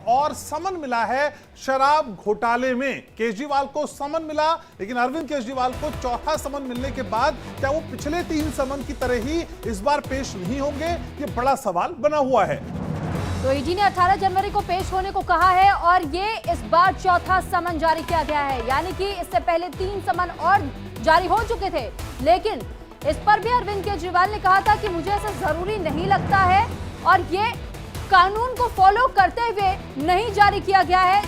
और समन मिला है शराब घोटाले में। केजरीवाल को समन मिला, लेकिन अरविंद केजरीवाल को चौथा समन मिलने के बाद क्या वो पिछले 3 समन की तरह ही इस बार पेश नहीं होंगे, ये बड़ा सवाल बना हुआ है। तो ईडी ने 18 जनवरी को पेश होने को कहा है और ये इस बार चौथा समन जारी किया गया है, यानी कि इससे पहले 3 समन और जारी हो चुके थे। लेकिन इस पर भी अरविंद केजरीवाल ने कहा था कि मुझे ऐसा जरूरी नहीं लगता है और ये कानून को फॉलो करते हुए नहीं जारी किया गया है,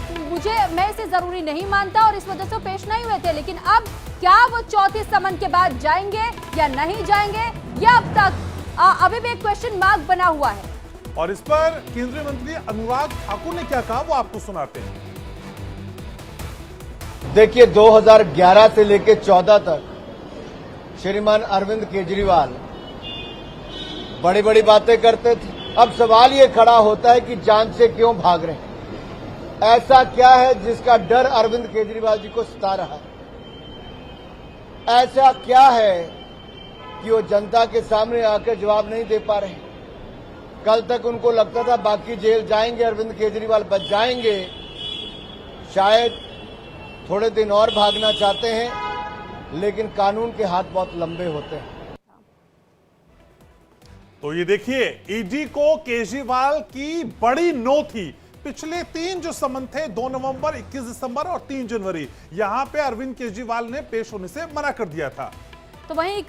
मैं इसे जरूरी नहीं मानता और इस वजह से पेश नहीं हुए थे। लेकिन अब क्या वो चौथे समन के बाद जाएंगे या नहीं जाएंगे, यह अब तक अभी भी एक क्वेश्चन मार्क बना हुआ है। और इस पर केंद्रीय मंत्री अनुराग ठाकुर ने क्या कहा वो आपको सुनाते हैं। देखिए, 2011 से लेकर 14 तक श्रीमान अरविंद केजरीवाल बड़ी बड़ी बातें करते थे। अब सवाल ये खड़ा होता है कि जान से क्यों भाग रहे हैं? ऐसा क्या है जिसका डर अरविंद केजरीवाल जी को सता रहा है? ऐसा क्या है कि वो जनता के सामने आकर जवाब नहीं दे पा रहे? कल तक उनको लगता था बाकी जेल जाएंगे, अरविंद केजरीवाल बच जाएंगे। शायद थोड़े दिन और भागना चाहते हैं, लेकिन कानून के हाथ बहुत लंबे होते हैं। तो ये देखिए, ईडी को केजरीवाल की बड़ी नो थी। पिछले 3 जो समन थे, 2 नवंबर, 21 दिसंबर और 3 जनवरी, यहां पे अरविंद केजरीवाल ने पेश होने से मना कर दिया था। तो वहीं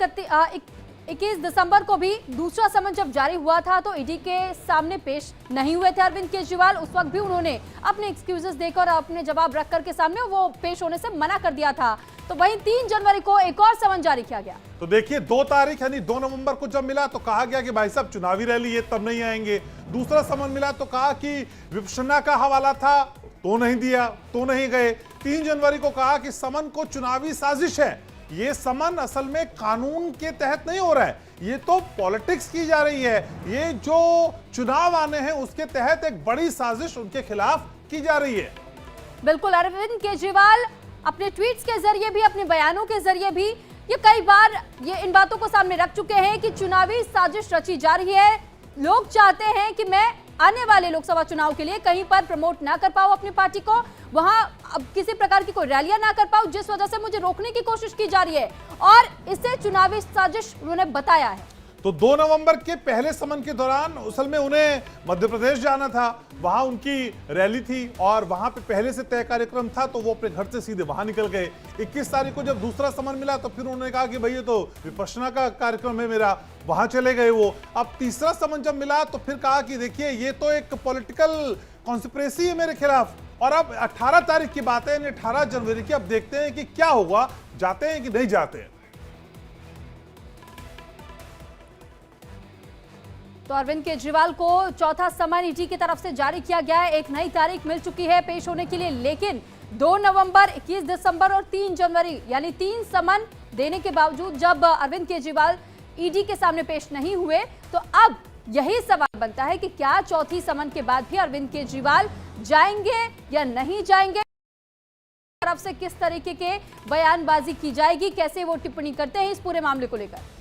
21 दिसंबर को भी दूसरा समन जब जारी हुआ था तो ईडी के सामने पेश नहीं हुए थे अरविंद केजरीवाल। उस वक्त भी उन्होंने अपने एक्सक्यूजेस देकर अपने जवाब रखकर के सामने वो पेश होने से मना कर दिया था। तो वहीं 3 जनवरी को एक और समन जारी किया गया। तो देखिए, 2 तारीख यानी 2 नवंबर को जब मिला तो कहा गया कि भाई साहब चुनावी रैली है, तब नहीं आएंगे। दूसरा समन मिला तो कहा कि विपक्षना का हवाला था, तो नहीं दिया, तो नहीं गए। 3 जनवरी को कहा कि समन को चुनावी साजिश है। ये समन असल में कानून के तहत नहीं हो रहा है, ये तो पॉलिटिक्स की जा रही है। ये जो चुनाव आने हैं उसके तहत एक बड़ी साजिश उनके खिलाफ की जा रही है। बिल्कुल, अरविंद केजरीवाल अपने ट्वीट्स के जरिए भी, अपने बयानों के जरिए भी ये कई बार इन बातों को सामने रख चुके हैं कि चुनावी साजिश रची जा रही है। लोग चाहते हैं कि मैं आने वाले लोकसभा चुनाव के लिए कहीं पर प्रमोट ना कर पाऊं अपनी पार्टी को, वहां अब किसी प्रकार की कोई रैलियां ना कर पाऊं, जिस वजह से मुझे रोकने की कोशिश की जा रही है और इसे चुनावी साजिश उन्होंने बताया है। तो 2 नवंबर के पहले समन के दौरान असल में उन्हें मध्य प्रदेश जाना था, वहां उनकी रैली थी और वहां पे पहले से तय कार्यक्रम था, तो वो अपने घर से सीधे वहां निकल गए। 21 तारीख को जब दूसरा समन मिला तो फिर उन्होंने कहा कि भाई ये तो विपक्षना का कार्यक्रम है मेरा, वहां चले गए वो। अब तीसरा समन जब मिला तो फिर कहा कि देखिए ये तो एक पॉलिटिकल कॉन्स्पिरेसी है मेरे खिलाफ। और अब 18 तारीख की बात है, 18 जनवरी की। अब देखते हैं कि क्या होगा, जाते हैं कि नहीं जाते हैं। तो अरविंद केजरीवाल को चौथा समन ईडी की तरफ से जारी किया गया है। एक नई तारीख मिल चुकी है पेश होने के लिए, लेकिन 2 नवंबर, 21 दिसंबर और 3 जनवरी यानी 3 समन देने के बावजूद जब अरविंद केजरीवाल ईडी के सामने पेश नहीं हुए, तो अब यही सवाल बनता है कि क्या चौथी समन के बाद भी अरविंद केजरीवाल जाएंगे या नहीं जाएंगे, तरफ से किस तरीके के बयानबाजी की जाएगी, कैसे वो टिप्पणी करते हैं इस पूरे मामले को लेकर।